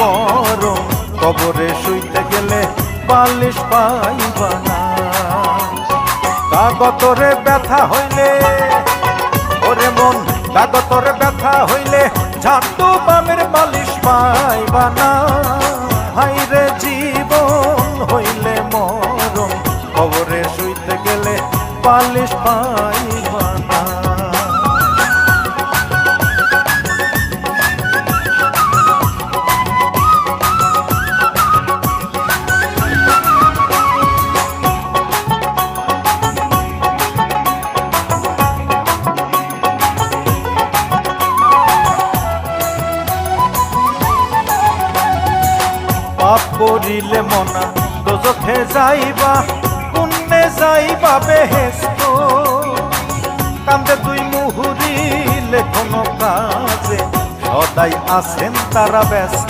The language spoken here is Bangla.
মরণ, কবরে শুইতে গেলে বালিশ পাইবা না। কাগতরে ব্যথা হইলে ওরে মন, কাগতরে ব্যথা হইলে ঝাড়ু বামের বালিশ পাইবা না। হাইরে জীবন হইলে মরণ, কবরে শুইতে গেলে বালিশ পাইবা না। পাপ করিলে মনা দোজখে যাইবা, পুণ্যে যাইবা বেহেশত। কান্দে দুই মুহুরিলে কোনো কাজে, সদাই আছেন তারা ব্যস্ত।